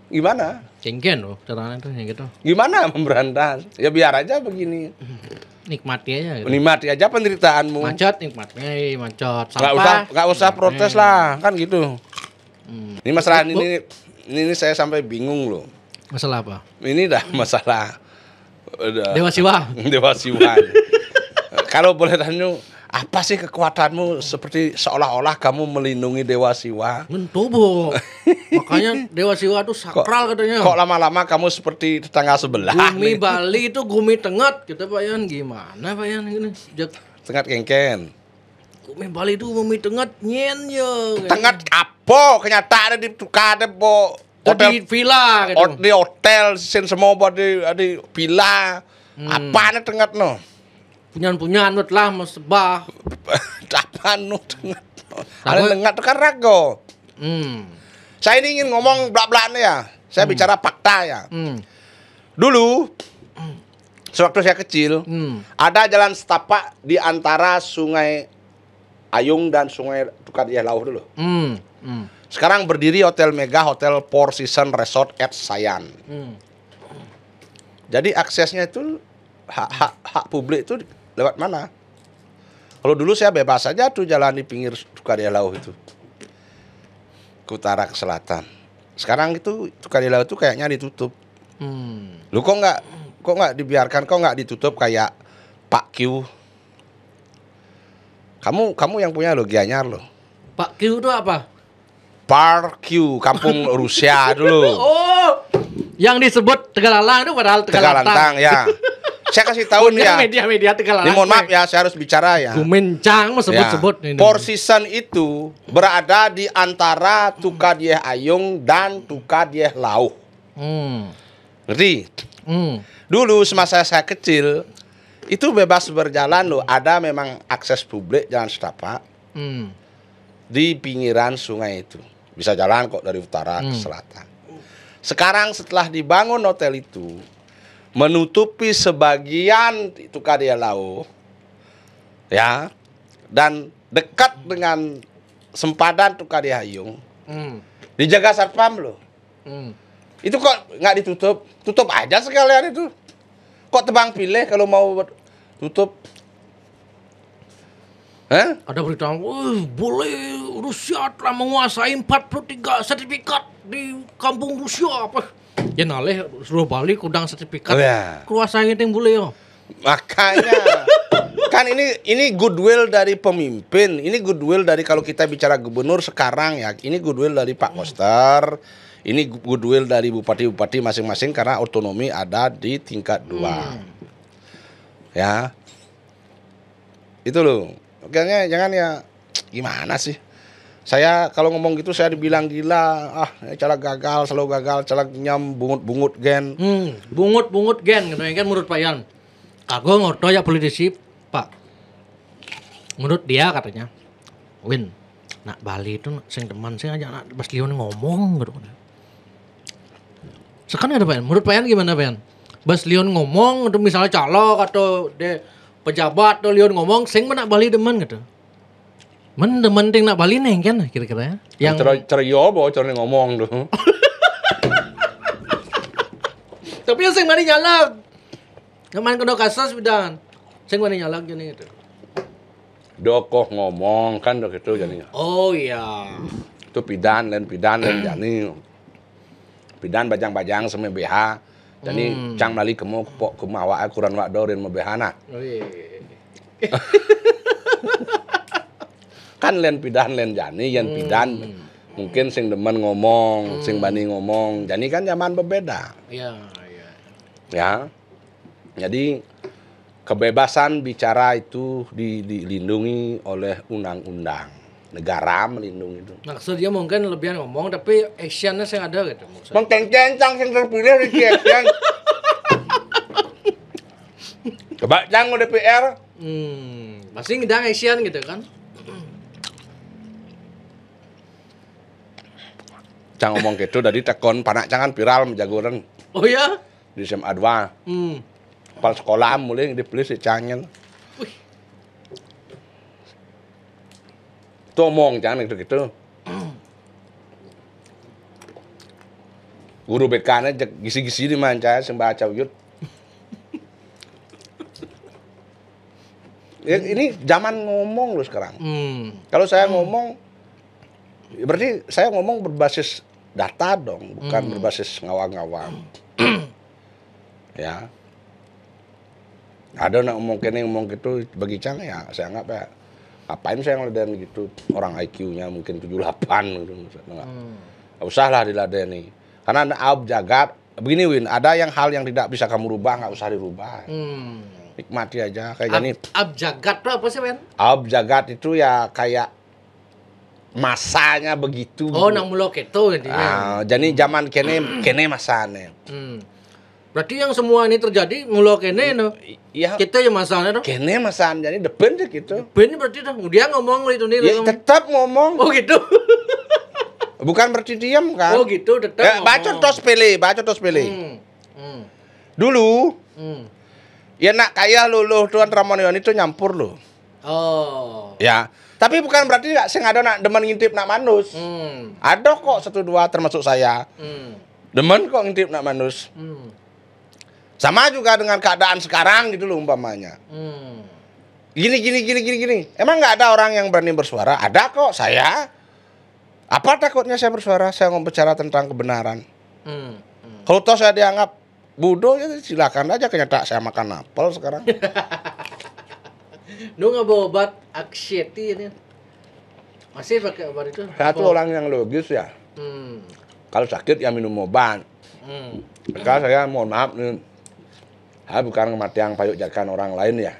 A: Gimana?
B: Cengken loh caranya tuh yang gitu.
A: Gimana memberantas? Ya biar aja begini.
B: Nikmati aja gitu.
A: Nikmati aja penderitaanmu.
B: Macet nikmatnya, macet. Sampah.
A: Nggak usah protes lah, kan gitu. Ini masalah ini saya sampai bingung loh.
B: Masalah apa?
A: Ini dah masalah
B: Dewa Siwa.
A: Dewa Siwa. Kalau boleh tanya, apa sih kekuatanmu seperti seolah-olah kamu melindungi Dewa Siwa?
B: Mentobo. Makanya Dewa Siwa itu sakral katanya.
A: Kok lama-lama kamu seperti tetangga sebelah?
B: Gumi Bali itu gumi tengat. Kita Pak Yan gimana Pak Yan ini?
A: Tengat kengken.
B: Gumi Bali itu gumi tengat nyen ya.
A: Tengat apa? Kenyataannya di tukade po.
B: Hotel, di villa gitu.
A: Di hotel sen semua di villa. Apaan tengat no?
B: Punyan lah mesbah.
A: Apaan no tengat? Ada tengat itu kan rago. Saya ini ingin ngomong belak-belaknya ya. Saya bicara fakta ya. Dulu sewaktu saya kecil ada jalan setapak di antara Sungai Ayung dan Sungai Tukadiah Lauh dulu. Sekarang berdiri Hotel Mega, Hotel Four Seasons Resort at Sayan. Jadi aksesnya itu hak publik itu lewat mana? Kalau dulu saya bebas saja tuh jalan di pinggir Tukadiah Lauh itu. Ke utara ke selatan. Sekarang itu Tukadiah Lauh itu kayaknya ditutup. Lu kok nggak dibiarkan, kok nggak ditutup kayak Pak Q? Kamu yang punya lo Gianyar lo.
B: Pak Q itu apa?
A: Park Q, kampung Rusia dulu.
B: Oh, yang disebut Tegalalang itu padahal Tegalantang
A: ya. Saya kasih tahu nih ya.
B: Media Tegalalang.
A: Ini mohon maaf ya, saya harus bicara ya.
B: Gumencang mau sebut-sebut ini.
A: Four Seasons itu berada di antara Tukadiah Ayung dan Tukadiah Lauh. Ngerti? Dulu semasa saya kecil itu bebas berjalan loh. Ada memang akses publik jalan setapak di pinggiran sungai itu. Bisa jalan kok dari utara ke selatan. Sekarang setelah dibangun hotel itu, menutupi sebagian Tukadiah Lauh, ya, dan dekat dengan sempadan Tukadiah Ayung, dijaga satpam loh. Itu kok nggak ditutup? Tutup aja sekalian itu. Kok tebang pilih kalau mau tutup?
B: Ada berita, boleh Rusia telah menguasai 43 sertifikat di kampung Rusia apa? Ya naleh suruh balik kudang sertifikat. Kuasai yang boleh ya.
A: Makanya kan ini goodwill dari pemimpin, ini goodwill dari kalau kita bicara gubernur sekarang ya, ini goodwill dari Pak Koster, Ini goodwill dari bupati-bupati masing-masing karena otonomi ada di tingkat 2. Ya. Itu loh. Kayaknya jangan ya gimana sih? Saya kalau ngomong gitu saya dibilang gila, caleg gagal, selalu gagal, caleg nyam bungut-bungut gen.
B: Bungut-bungut gen gitu kan menurut Pak Yan. Aku ngoto ya politisi, Pak. Menurut dia katanya, Win, nak Bali itu sing teman sing aja nak Mas Leon ngomong gitu. Sekarang ada Pak Yan. Menurut Pak Yan gimana Pak Yan? Bas Leon ngomong atau misalnya calok atau de pejabat atau Leon ngomong sing nak Bali demen gitu. Demen ting nak Bali neng kan kira-kira ya.
A: Yang cerio bawa cara ngomong tuh.
B: Tapi yang sing mari nyalak. Kemarin kena kasus bidan. Sing mari nyalak jadi gitu.
A: Dokoh ngomong kan dok itu jadinya.
B: Oh iya.
A: Itu pidan jani. Pidan bajang-bajang sama BH. Jadi cang mali kemo kumawa akuran wak dorin mau BH nak.
B: Oh iya.
A: Kan len pidan len jani yen pidan mungkin sing demen ngomong, sing bani ngomong. Jadi kan zaman berbeda.
B: Iya.
A: Ya. Jadi kebebasan bicara itu dilindungi oleh undang-undang. Negara melindungi itu.
B: Maksudnya mungkin lebihan ngomong tapi actionnya sing ada gitu.
A: Mengkencang sing terpilih di action. Coba jang DPR.
B: Pasti ngedang action gitu kan.
A: Cang ngomong gitu dari tekon panak cangan viral menjagoran.
B: Oh ya?
A: Di SMA 2. Kepala sekolah mulai dipilih si cangin. Itu omong jangan gitu. Guru BK-nya gisi-gisi di mancaya sembaca uyut. Ya, ini zaman ngomong loh sekarang. Kalau saya ngomong, berarti saya ngomong berbasis data dong, bukan berbasis ngawang-ngawang. Ya. Ada nak ngomong kene ngomong gitu bagi Cang ya, saya anggap ya. Ngapain saya ngeladen gitu? Orang IQ-nya mungkin 78 gitu. Enggak usah lah diladeni. Karena ada aub jagat. Begini Win, ada hal yang tidak bisa kamu rubah, nggak usah dirubah. Nikmati aja kayak gini.
B: Aub jagat itu apa sih, Ben?
A: Aub jagat itu ya kayak masanya begitu.
B: Oh, nang mulok itu intinya.
A: Jadi zaman kene masane.
B: Berarti yang semua ini terjadi mulok kene no.
A: Iya.
B: Kita yang masanya no.
A: Kene masan jadi depan sih gitu.
B: Ben berarti dah dia ngomong itu nih.
A: Ya, tetap ngomong.
B: Oh gitu.
A: Bukan berarti diam kan?
B: Oh gitu, tetap
A: ya,
B: ngomong.
A: Baca tos pilih. Dulu. Ya nak kaya luluh Tuan Ramonion itu nyampur loh.
B: Oh.
A: Ya. Tapi bukan berarti nggak sengaja nak demen ngintip nak manus. Ada kok 1-2 termasuk saya. Demen kok ngintip nak manus. Sama juga dengan keadaan sekarang gitu loh umpamanya. Gini. Emang nggak ada orang yang berani bersuara? Ada kok saya. Apa takutnya saya bersuara? Saya mau bicara tentang kebenaran. Kalau toh saya dianggap bodoh ya silakan aja, kenyataan saya makan apel sekarang.
B: Lu nggak bawa obat akseti ini? Masih pakai obat itu?
A: Saya tuh orang yang logis ya. Kalau sakit ya minum obat. Maka saya mohon maaf nih. Saya bukan kematian payung orang lain ya.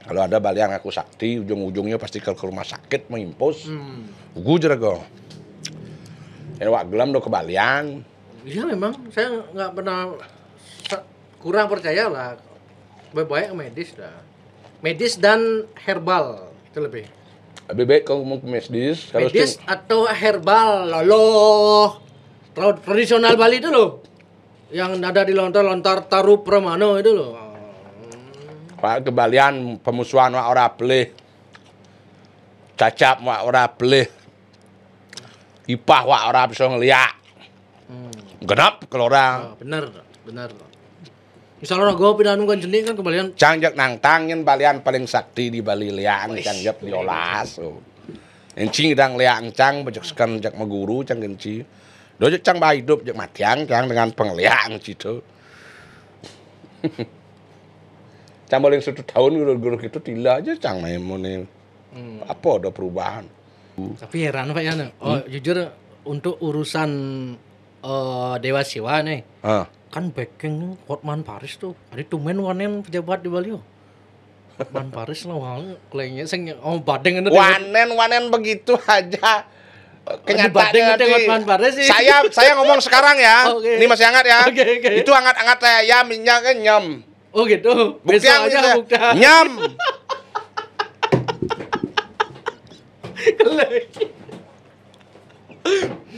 A: Kalau ada balian aku sakti, ujung-ujungnya pasti ke rumah sakit mengimpus. Gue jerago. Ini wak gelam do kebalian.
B: Iya memang, saya nggak pernah kurang percaya lah. Baik-baik medis dah. Medis dan herbal itu lebih.
A: Lebih baik kalau ngomong medis.
B: Medis atau herbal, loh. Tradisional Bali itu loh. Yang ada di lontar-lontar Taru Pramano itu loh.
A: Pak kebalian pemusuhan wak ora belih. Cacap wak ora belih. Ipah wak ora bisa ngeliak. Genap kalau orang.
B: Bener. Misalnya gue pindah nungguan jenis kan kebalian.
A: Cangjak nang tangin balian paling sakti di Bali liang cangjak diolas. Encing dang liang cang bejak sekan jak maguru cang genci. Dojek cang bah hidup jak matiang cang dengan pengliang gitu. Cang paling 1 tahun guru-guru gitu tila aja cang main. Apa ada perubahan.
B: Tapi heran Pak Yana. Oh jujur untuk urusan Dewa Siwa nih. Kan backing Hotman Paris tuh. Ada tumen wanen pejabat di Bali. Hotman Paris lah wang klaimnya sing badeng itu.
A: Wanen begitu aja. Kenyataannya saya ngomong sekarang ya. Okay. Ini masih hangat ya. Okay. Itu hangat-hangat ya minyaknya nyam.
B: Oh gitu.
A: Bukti aja nyam.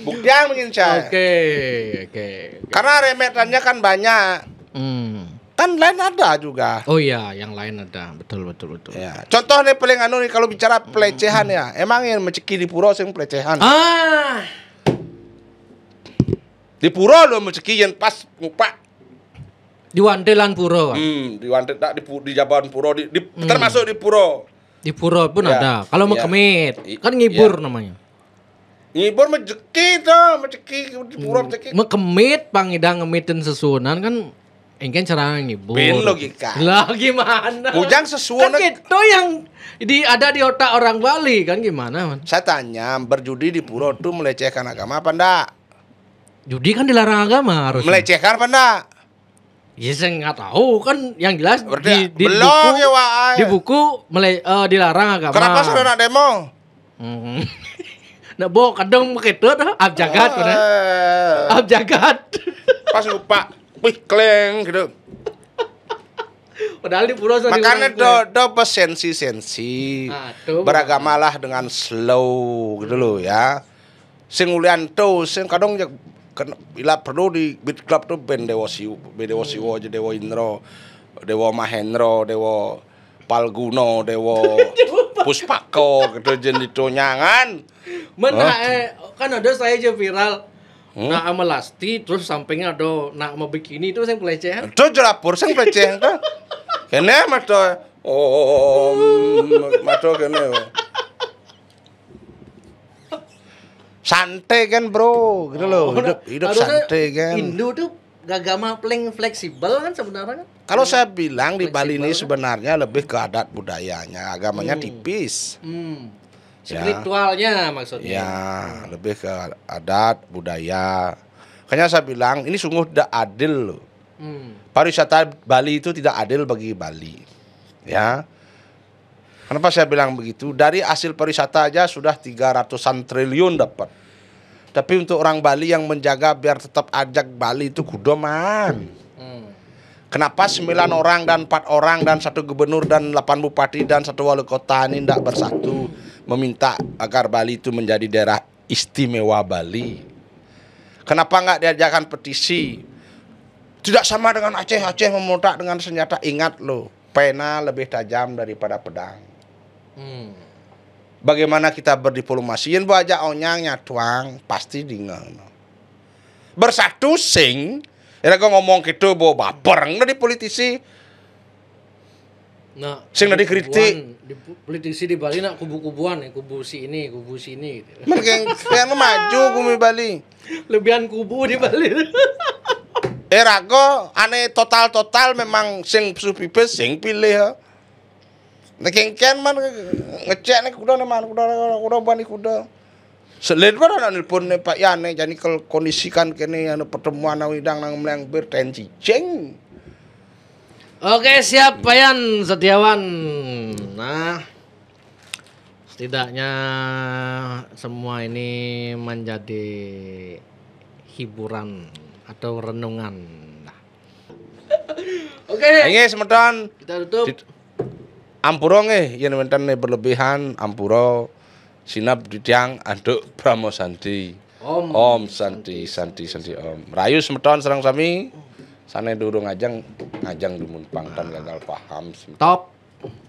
A: Bukti yang menyincai.
B: Oke.
A: Karena remetannya kan banyak. Kan lain ada juga.
B: Oh iya, yang lain ada. Betul.
A: Ya. Contoh nih paling anu nih kalau bicara pelecehan ya. Emang yang menceki di pura sing pelecehan. Di pura lo menceki yang pas ngupak.
B: Di Wandelan pura.
A: Di Wandelan tak di Jaban pura termasuk di pura.
B: Di pura pun ada. Kalau mau kemit, kan ngibur namanya.
A: Ngibur mejeki tuh, mejeki di pura mejeki.
B: Mekemit pangidang ngemitin sesunan kan engken cara ngibur.
A: Ben logika.
B: Lah gimana?
A: Bujang sesuatu.
B: Kan itu yang ada di otak orang Bali kan gimana, Man?
A: Saya tanya, berjudi di pura tuh melecehkan agama apa enggak?
B: Judi kan dilarang agama harusnya.
A: Melecehkan apa enggak?
B: Ya saya nggak tahu kan yang jelas di
A: belum
B: buku,
A: ya
B: di buku dilarang agama.
A: Kenapa sudah nak demo?
B: Nak bawa kadang begitu dah abjagat kan? Abjagat.
A: Pas lupa, wih kleng gitu.
B: Padahal di pura
A: makanya do sensi beragamalah dengan slow gitu loh ya. Sing ulian tuh sing kadang bila perlu di beat club tuh band Dewa Siwa aja, Dewa Indro, Dewa Mahendro, Dewa Palguno, Dewa Puspako gitu jenis itu nyangan.
B: Kan ada saya aja viral. Nak sama lasti terus sampingnya ada nak sama bikini itu saya pelecehan.
A: Itu jelapur saya pelecehan tuh. Kene mato mato kene. Santai kan bro, gitu loh. Hidup santai kan.
B: Indo tuh agama paling fleksibel kan sebenarnya.
A: Kalau saya bilang di Bali ini sebenarnya lebih ke adat budayanya, agamanya tipis.
B: Spiritualnya maksudnya.
A: Ya, lebih ke adat budaya. Makanya saya bilang ini sungguh tidak adil loh. Pariwisata Bali itu tidak adil bagi Bali. Ya. Kenapa saya bilang begitu? Dari hasil pariwisata aja sudah 300-an triliun dapat. Tapi untuk orang Bali yang menjaga biar tetap ajak Bali itu kudoman. Kenapa 9 orang dan 4 orang dan 1 gubernur dan 8 bupati dan 1 wali kota ini tidak bersatu meminta agar Bali itu menjadi daerah istimewa Bali? Kenapa nggak diajarkan petisi? Tidak sama dengan Aceh memudak dengan senjata. Ingat loh, pena lebih tajam daripada pedang. Bagaimana kita berdiplomasi? Yen baca onyangnya tuang pasti dingang. Bersatu sing, ira ngomong gitu bawa baper dari politisi.
B: Nah,
A: sing dari kritik.
B: Politisi di Bali nak kubu-kubuan ya, kubu si ini gitu.
A: Mereka maju kubu Bali.
B: Lebihan kubu di Bali.
A: Rago aneh total memang sing supipe sing pilih ya. Nekengken man ngecek nek kuda bani kuda. Selain pada nelpon Pak Yane jadi kondisikan kene anu pertemuan widang nang mleng bertensi ceng.
B: Oke, siap Pak Yan Setiawan. Nah, setidaknya semua ini menjadi hiburan atau renungan. Nah. Oke.
A: Ini semeton
B: kita tutup.
A: Ampuro nggih yen wonten berlebihan ampuro sinap ditiang anduk Brahmo Santi. Om Santi Om. Rayu semeton sareng sami sane durung ngajang dimun pangtan gagal paham.
B: Top.